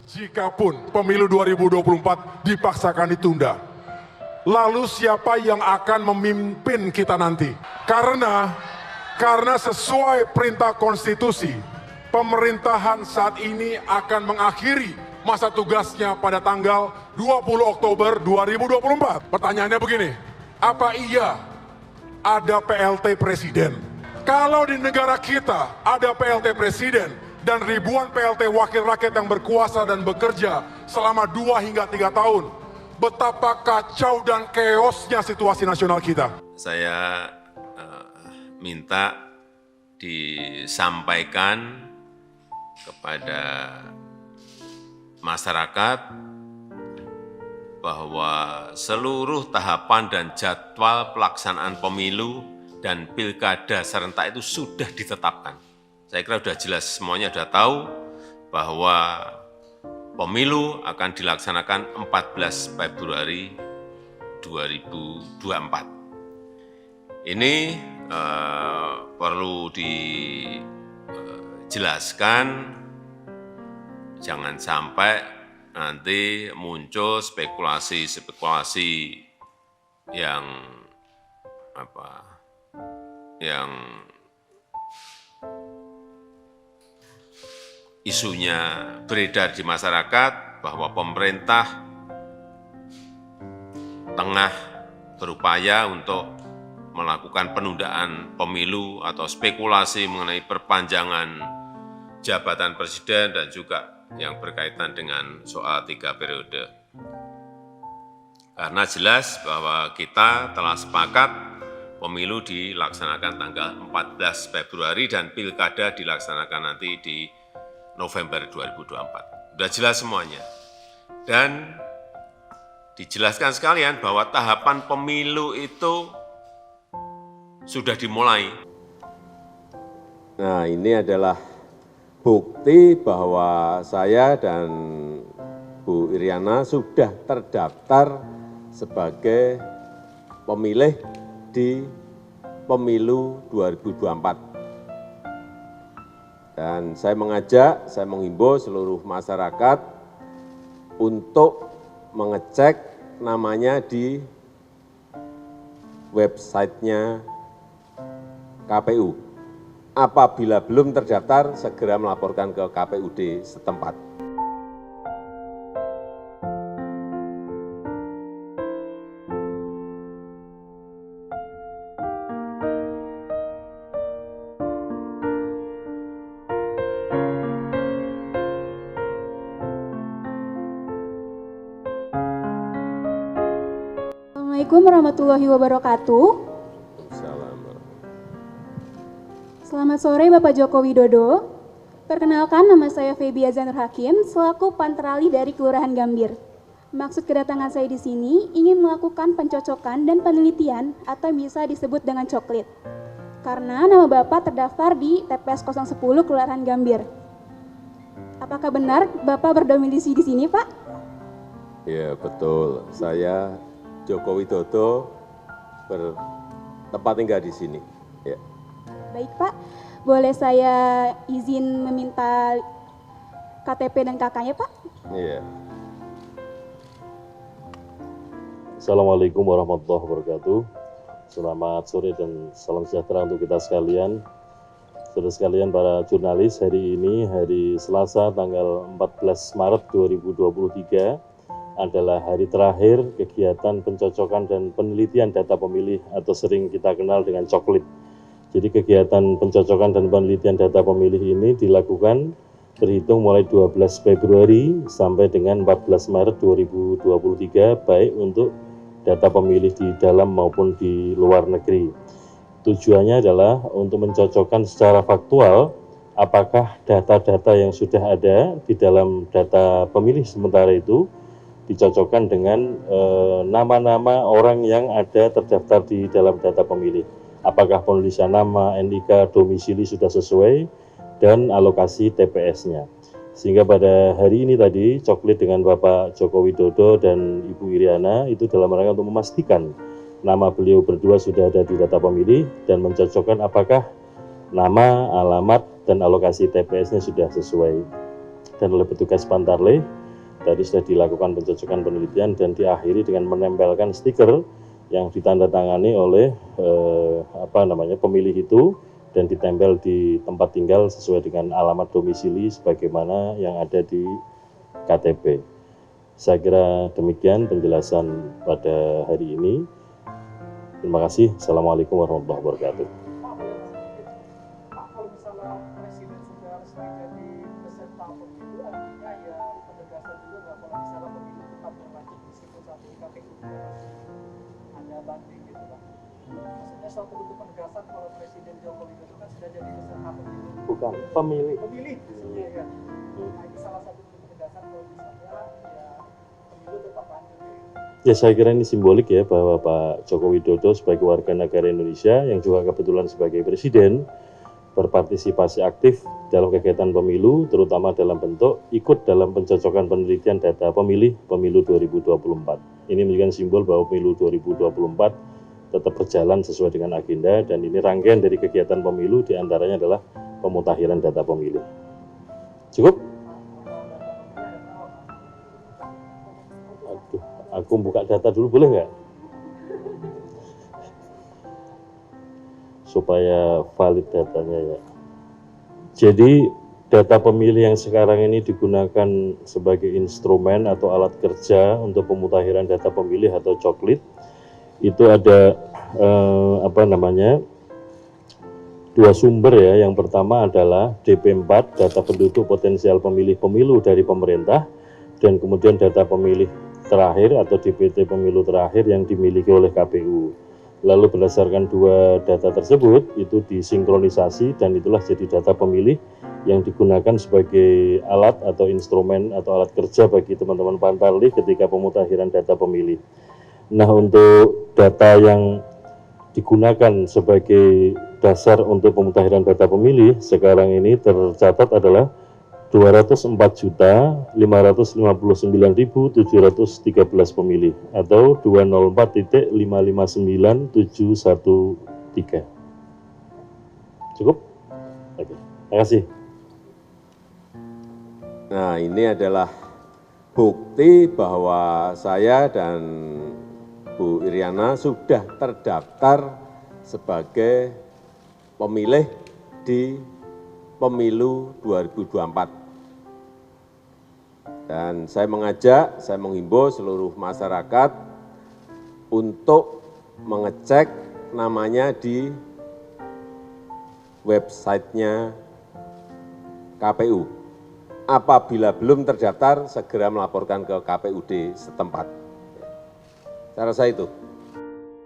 Jikapun pemilu 2024 dipaksakan ditunda, lalu siapa yang akan memimpin kita nanti? Karena sesuai perintah konstitusi, pemerintahan saat ini akan mengakhiri masa tugasnya pada tanggal 20 Oktober 2024. Pertanyaannya begini, apa iya ada PLT Presiden? Kalau di negara kita ada PLT Presiden dan ribuan PLT wakil rakyat yang berkuasa dan bekerja selama 2 hingga 3 tahun, betapa kacau dan keosnya situasi nasional kita. Saya minta disampaikan kepada masyarakat bahwa seluruh tahapan dan jadwal pelaksanaan pemilu dan pilkada serentak itu sudah ditetapkan. Saya kira sudah jelas, semuanya sudah tahu bahwa pemilu akan dilaksanakan 14 Februari 2024. Ini perlu dijelaskan, jangan sampai nanti muncul spekulasi-spekulasi yang isunya beredar di masyarakat bahwa pemerintah tengah berupaya untuk melakukan penundaan pemilu atau spekulasi mengenai perpanjangan jabatan presiden dan juga yang berkaitan dengan soal 3 periode. Karena jelas bahwa kita telah sepakat pemilu dilaksanakan tanggal 14 Februari dan pilkada dilaksanakan nanti di November 2024. Sudah jelas semuanya. Dan dijelaskan sekalian bahwa tahapan pemilu itu sudah dimulai. Nah, ini adalah bukti bahwa saya dan Bu Iriana sudah terdaftar sebagai pemilih di pemilu 2024. Dan saya menghimbau seluruh masyarakat untuk mengecek namanya di websitenya KPU. Apabila belum terdaftar, segera melaporkan ke KPUD setempat. Assalamualaikum warahmatullahi wabarakatuh. Selamat sore Bapak Joko Widodo. Perkenalkan, nama saya Febi Azanur Hakim selaku Panterali dari Kelurahan Gambir. Maksud kedatangan saya di sini ingin melakukan pencocokan dan penelitian atau bisa disebut dengan coklit. Karena nama Bapak terdaftar di TPS 010 Kelurahan Gambir. Apakah benar Bapak berdomisili di sini, Pak? Ya, betul. Saya Joko Widodo bertempat tinggal di sini. Ya. Baik Pak, boleh saya izin meminta KTP dan KK-nya Pak? Iya. Assalamualaikum warahmatullahi wabarakatuh. Selamat sore dan salam sejahtera untuk kita sekalian. Saudara sekalian, para jurnalis, hari ini hari Selasa tanggal 14 Maret 2023 adalah hari terakhir kegiatan pencocokan dan penelitian data pemilih atau sering kita kenal dengan coklit. Jadi kegiatan pencocokan dan penelitian data pemilih ini dilakukan terhitung mulai 12 Februari sampai dengan 14 Maret 2023, baik untuk data pemilih di dalam maupun di luar negeri. Tujuannya adalah untuk mencocokkan secara faktual apakah data-data yang sudah ada di dalam data pemilih sementara itu dicocokkan dengan nama-nama orang yang ada terdaftar di dalam data pemilih. Apakah penulisan nama, NIK, domisili sudah sesuai, dan alokasi TPS-nya. Sehingga pada hari ini tadi, coklit dengan Bapak Joko Widodo dan Ibu Iriana itu dalam rangka untuk memastikan nama beliau berdua sudah ada di data pemilih dan mencocokkan apakah nama, alamat, dan alokasi TPS-nya sudah sesuai. Dan oleh petugas Pantarlih, tadi sudah dilakukan pencocokan penelitian dan diakhiri dengan menempelkan stiker yang ditandatangani oleh pemilih itu dan ditempel di tempat tinggal sesuai dengan alamat domisili sebagaimana yang ada di KTP. Saya kira demikian penjelasan pada hari ini. Terima kasih. Assalamualaikum warahmatullahi wabarakatuh. Pak, kalau misalnya Presiden sudah resmi jadi peserta pemilu, artinya ya penegasan juga nggak kalau misalnya pemilu tetap berlanjut meskipun saat ini KPU ada banding gitu Pak. Maksudnya suatu bentuk penegasan kalau Presiden Joko Widodo kan sudah jadi peserta pemilu. Bukan, pemilih. Pemilih, maksudnya ya. Nah ini salah satu bentuk penegasan kalau misalnya ya pemilu tetap lanjut ya. Ya saya kira ini simbolik ya bahwa Pak Joko Widodo sebagai warga negara Indonesia yang juga kebetulan sebagai presiden berpartisipasi aktif dalam kegiatan pemilu terutama dalam bentuk ikut dalam pencocokan penelitian data pemilih pemilu 2024. Ini menunjukkan simbol bahwa pemilu 2024 tetap berjalan sesuai dengan agenda dan ini rangkaian dari kegiatan pemilu diantaranya adalah pemutakhiran data pemilih. Cukup? Aduh, aku buka data dulu boleh nggak? Supaya valid datanya ya. Jadi data pemilih yang sekarang ini digunakan sebagai instrumen atau alat kerja untuk pemutakhiran data pemilih atau coklit itu ada dua sumber ya. Yang pertama adalah DP4 data penduduk potensial pemilih pemilu dari pemerintah dan kemudian data pemilih terakhir atau DPT pemilu terakhir yang dimiliki oleh KPU. Lalu berdasarkan dua data tersebut itu disinkronisasi dan itulah jadi data pemilih yang digunakan sebagai alat atau instrumen atau alat kerja bagi teman-teman Pantarlih ketika pemutakhiran data pemilih. Nah, untuk data yang digunakan sebagai dasar untuk pemutakhiran data pemilih sekarang ini tercatat adalah 204.559.713 pemilih atau 204.559713. Cukup? Oke, terima kasih. Nah, ini adalah bukti bahwa saya dan Bu Iriana sudah terdaftar sebagai pemilih di pemilu 2024. Dan saya menghimbau seluruh masyarakat untuk mengecek namanya di websitenya KPU. Apabila belum terdaftar, segera melaporkan ke KPUD setempat. Saya rasa itu.